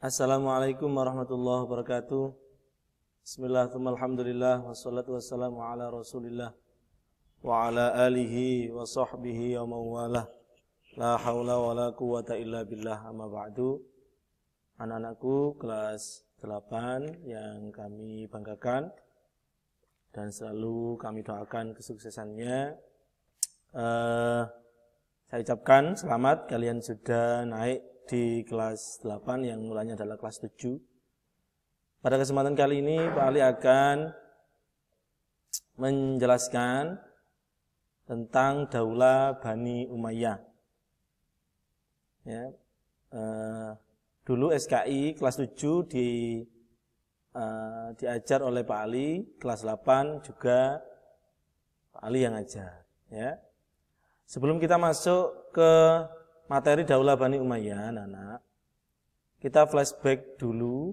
Assalamualaikum warahmatullahi wabarakatuh. Bismillahirrahmanirrahim. Alhamdulillah wassalatu wassalamu ala Rasulillah wa ala alihi wa sahbihi wa mawalah. La haula wa la quwata illa billah, amma ba'du. Anak-anakku kelas 8 yang kami banggakan dan selalu kami doakan kesuksesannya. Saya ucapkan selamat, kalian sudah naik di kelas 8 yang mulanya adalah kelas 7. Pada kesempatan kali ini Pak Ali akan menjelaskan tentang Daulah Bani Umayyah. Ya, dulu SKI kelas 7 diajar oleh Pak Ali, kelas 8 juga Pak Ali yang ajar. Ya. Sebelum kita masuk ke materi Daulah Bani Umayyah, anak-anak, kita flashback dulu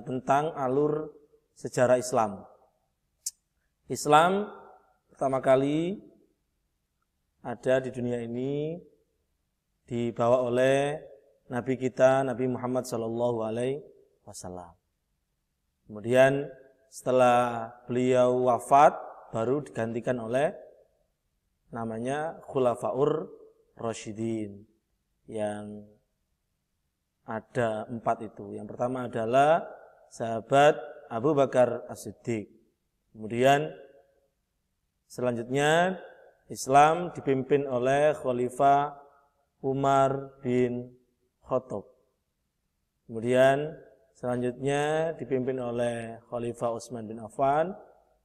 tentang alur sejarah Islam. Islam pertama kali ada di dunia ini dibawa oleh Nabi kita, Nabi Muhammad SAW. Kemudian setelah beliau wafat, baru digantikan oleh namanya Khulafaur Rasyidin, yang ada 4 itu. Yang pertama adalah sahabat Abu Bakar As-Siddiq. Kemudian selanjutnya Islam dipimpin oleh Khalifah Umar bin Khattab. Kemudian selanjutnya dipimpin oleh Khalifah Utsman bin Affan,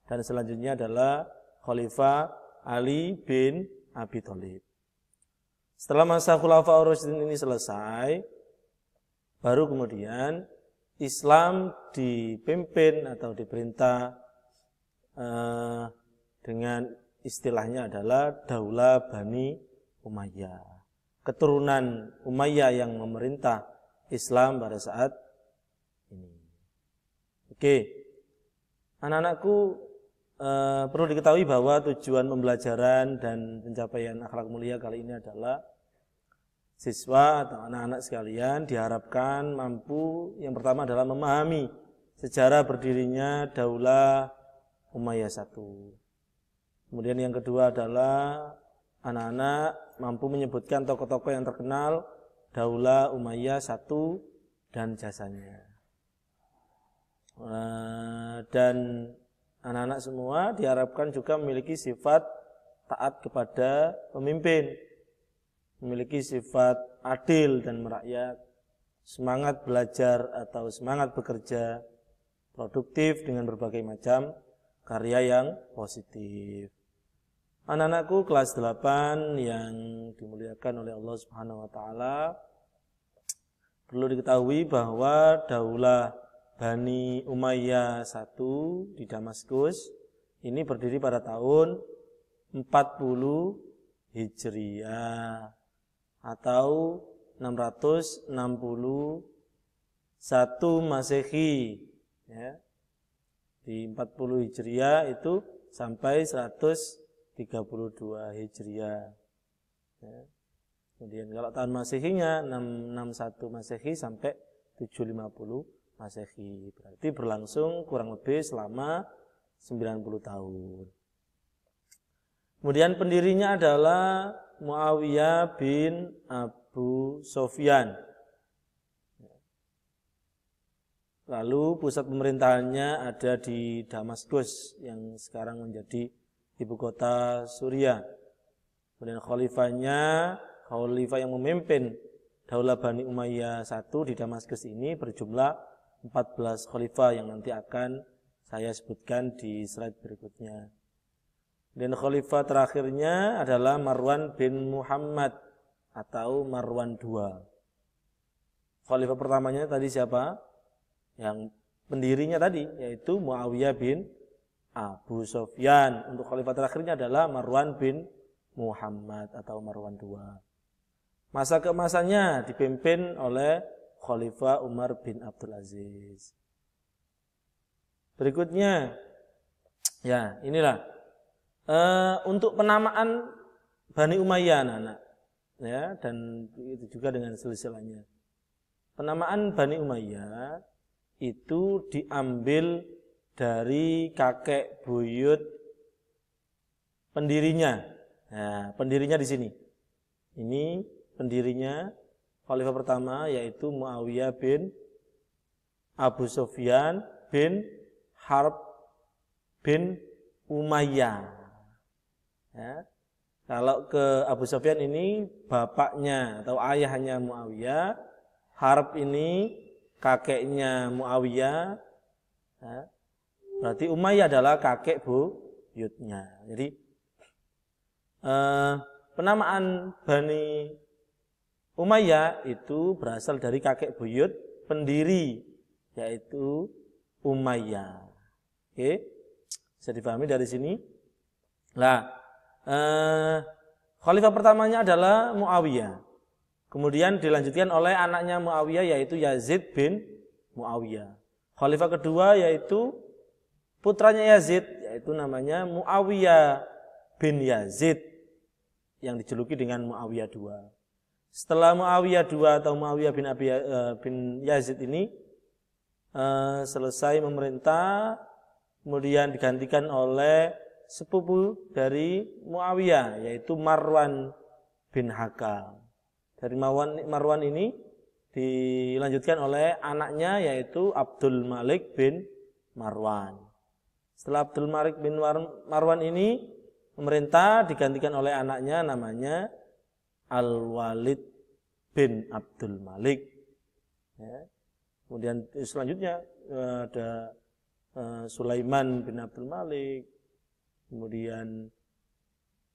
dan selanjutnya adalah Khalifah Ali bin Abi Thalib. Setelah masa Khulafaur Rasyidin ini selesai, baru kemudian Islam dipimpin atau diperintah dengan istilahnya adalah Daulah Bani Umayyah. Keturunan Umayyah yang memerintah Islam pada saat ini. Oke, anak-anakku, perlu diketahui bahwa tujuan pembelajaran dan pencapaian akhlak mulia kali ini adalah siswa atau anak-anak sekalian diharapkan mampu, yang pertama adalah memahami sejarah berdirinya Daulah Umayyah I. Kemudian yang kedua adalah anak-anak mampu menyebutkan tokoh-tokoh yang terkenal Daulah Umayyah I dan jasanya. Dan anak-anak semua diharapkan juga memiliki sifat taat kepada pemimpin, memiliki sifat adil dan merakyat, semangat belajar atau semangat bekerja, produktif dengan berbagai macam karya yang positif. Anak-anakku kelas 8 yang dimuliakan oleh Allah Subhanahu wa taala, perlu diketahui bahwa Daulah Bani Umayyah I di Damaskus ini berdiri pada tahun 40 Hijriah atau 661 Masehi, ya. Di 40 Hijriah itu sampai 132 Hijriah, ya. Kemudian kalau tahun Masehinya 661 Masehi sampai 750 Masehi, berarti berlangsung kurang lebih selama 90 tahun. Kemudian pendirinya adalah Muawiyah bin Abu Sufyan. Lalu pusat pemerintahannya ada di Damaskus yang sekarang menjadi ibu kota Suriah. Kemudian khalifah yang memimpin Daulah Bani Umayyah I di Damaskus ini berjumlah 14 khalifah yang nanti akan saya sebutkan di slide berikutnya. Dan khalifah terakhirnya adalah Marwan bin Muhammad atau Marwan II. Khalifah pertamanya tadi siapa? Yang pendirinya tadi, yaitu Muawiyah bin Abu Sufyan. Untuk khalifah terakhirnya adalah Marwan bin Muhammad atau Marwan II. Masa keemasannya dipimpin oleh Khalifah Umar bin Abdul Aziz. Berikutnya, ya inilah untuk penamaan Bani Umayyah, anak-anak, ya, dan itu juga dengan silsilahnya. Penamaan Bani Umayyah itu diambil dari kakek buyut pendirinya. Nah, pendirinya di sini. Ini pendirinya khalifah pertama yaitu Muawiyah bin Abu Sufyan bin Harb bin Umayyah. Ya. Kalau ke Abu Sufyan ini bapaknya atau ayahnya Muawiyah, Harb ini kakeknya Muawiyah. Ya. Berarti Umayyah adalah kakek buyutnya. Jadi penamaan Bani Umayyah itu berasal dari kakek buyut pendiri yaitu Umayyah. Oke, bisa dipahami dari sini. Nah, khalifah pertamanya adalah Muawiyah. Kemudian dilanjutkan oleh anaknya Muawiyah yaitu Yazid bin Muawiyah. Khalifah kedua yaitu putranya Yazid yaitu namanya Muawiyah bin Yazid yang dijuluki dengan Muawiyah II. Setelah Muawiyah II atau Muawiyah bin Yazid ini selesai memerintah, kemudian digantikan oleh sepupu dari Muawiyah yaitu Marwan bin Hakam. Dari Marwan ini dilanjutkan oleh anaknya yaitu Abdul Malik bin Marwan. Setelah Abdul Malik bin Marwan ini memerintah digantikan oleh anaknya namanya Al-Walid bin Abdul Malik. Ya. Kemudian selanjutnya ada Sulaiman bin Abdul Malik. Kemudian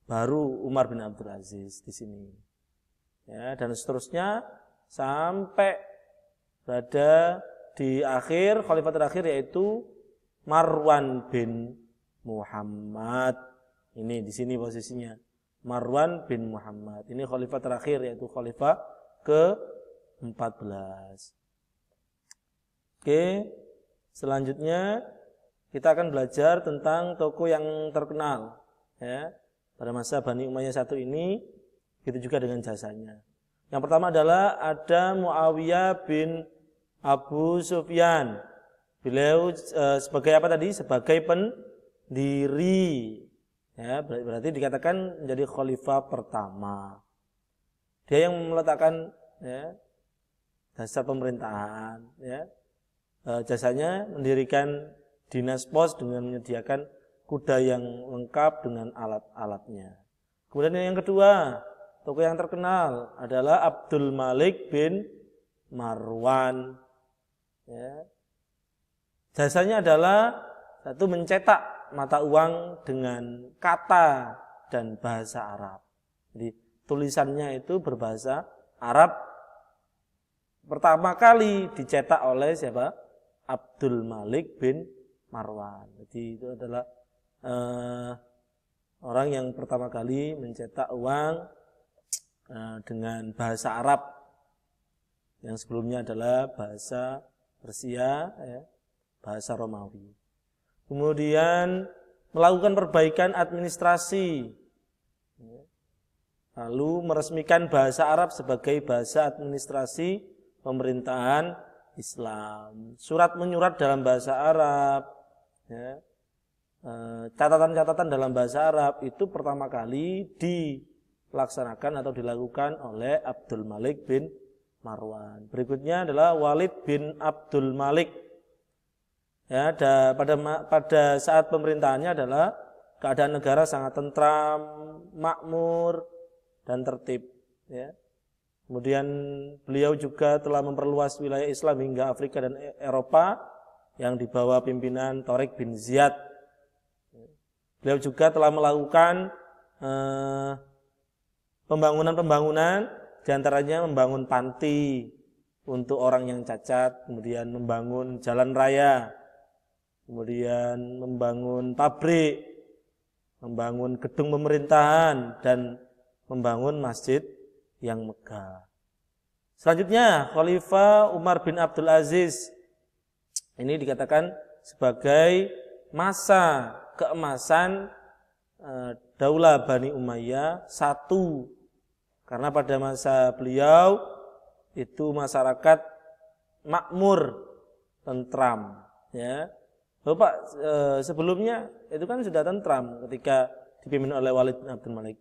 baru Umar bin Abdul Aziz di sini. Ya, dan seterusnya sampai berada di akhir khalifah terakhir yaitu Marwan bin Muhammad. Ini di sini posisinya. Marwan bin Muhammad. Ini khalifah terakhir yaitu khalifah ke-14. Oke, selanjutnya kita akan belajar tentang tokoh yang terkenal ya. Pada masa Bani Umayyah I ini begitu juga dengan jasanya. Yang pertama adalah ada Muawiyah bin Abu Sufyan. Beliau sebagai apa tadi? Sebagai pendiri. Ya, berarti dikatakan menjadi khalifah pertama. Dia yang meletakkan ya, dasar pemerintahan. Ya. Jasanya mendirikan dinas pos dengan menyediakan kuda yang lengkap dengan alat-alatnya. Kemudian yang kedua, tokoh yang terkenal adalah Abdul Malik bin Marwan. Ya. Jasanya adalah satu mencetak mata uang dengan kata dan bahasa Arab. Jadi tulisannya itu berbahasa Arab. Pertama kali dicetak oleh siapa? Abdul Malik bin Marwan. Jadi itu adalah orang yang pertama kali mencetak uang dengan bahasa Arab. Yang sebelumnya adalah bahasa Persia, ya, bahasa Romawi. Kemudian melakukan perbaikan administrasi, lalu meresmikan bahasa Arab sebagai bahasa administrasi pemerintahan Islam. Surat menyurat dalam bahasa Arab, ya, catatan-catatan dalam bahasa Arab itu pertama kali dilaksanakan atau dilakukan oleh Abdul Malik bin Marwan. Berikutnya adalah Walid bin Abdul Malik. Ya, pada saat pemerintahannya adalah keadaan negara sangat tentram, makmur, dan tertib. Ya. Kemudian beliau juga telah memperluas wilayah Islam hingga Afrika dan Eropa yang dibawa pimpinan Tariq bin Ziyad. Beliau juga telah melakukan pembangunan-pembangunan, diantaranya membangun panti untuk orang yang cacat, kemudian membangun jalan raya, kemudian membangun pabrik, membangun gedung pemerintahan, dan membangun masjid yang megah. Selanjutnya, Khalifah Umar bin Abdul Aziz. Ini dikatakan sebagai masa keemasan Daulah Bani Umayyah I. Karena pada masa beliau itu masyarakat makmur, tentram, ya. Bapak sebelumnya itu kan sudah tentram ketika dipimpin oleh Walid bin Abdul Malik.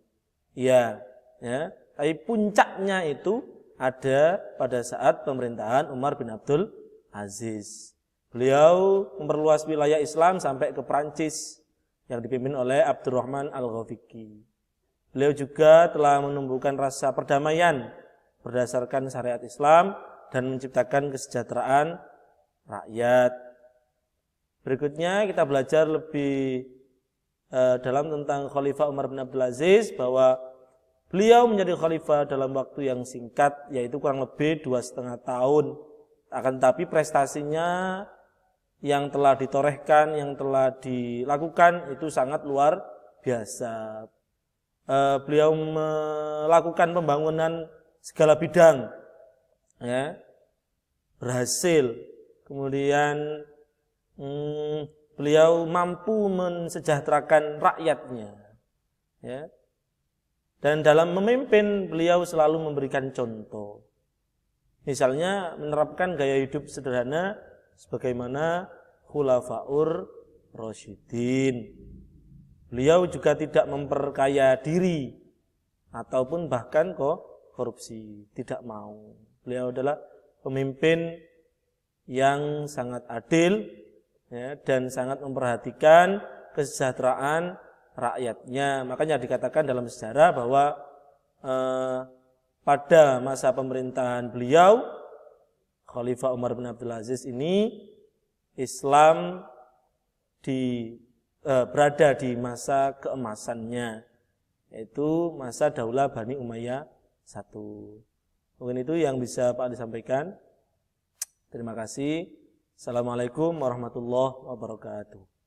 Iya, ya. Tapi puncaknya itu ada pada saat pemerintahan Umar bin Abdul Aziz. Beliau memperluas wilayah Islam sampai ke Perancis yang dipimpin oleh Abdurrahman Al-Ghafiqi. Beliau juga telah menumbuhkan rasa perdamaian berdasarkan syariat Islam dan menciptakan kesejahteraan rakyat. Berikutnya kita belajar lebih dalam tentang Khalifah Umar bin Abdul Aziz, bahwa beliau menjadi khalifah dalam waktu yang singkat, yaitu kurang lebih 2,5 tahun. Akan tetapi prestasinya yang telah ditorehkan, yang telah dilakukan itu sangat luar biasa. Beliau melakukan pembangunan segala bidang, ya, berhasil. Kemudian beliau mampu mensejahterakan rakyatnya, ya. Dan dalam memimpin beliau selalu memberikan contoh. Misalnya menerapkan gaya hidup sederhana sebagaimana Khulafaur Rasyidin. Beliau juga tidak memperkaya diri ataupun bahkan korupsi, tidak mau. Beliau adalah pemimpin yang sangat adil, ya, dan sangat memperhatikan kesejahteraan rakyatnya. Makanya dikatakan dalam sejarah bahwa pada masa pemerintahan beliau, Khalifah Umar bin Abdul Aziz ini, Islam berada di masa keemasannya, yaitu masa Daulah Bani Umayyah I. Mungkin itu yang bisa Pak disampaikan. Terima kasih. Assalamualaikum warahmatullahi wabarakatuh.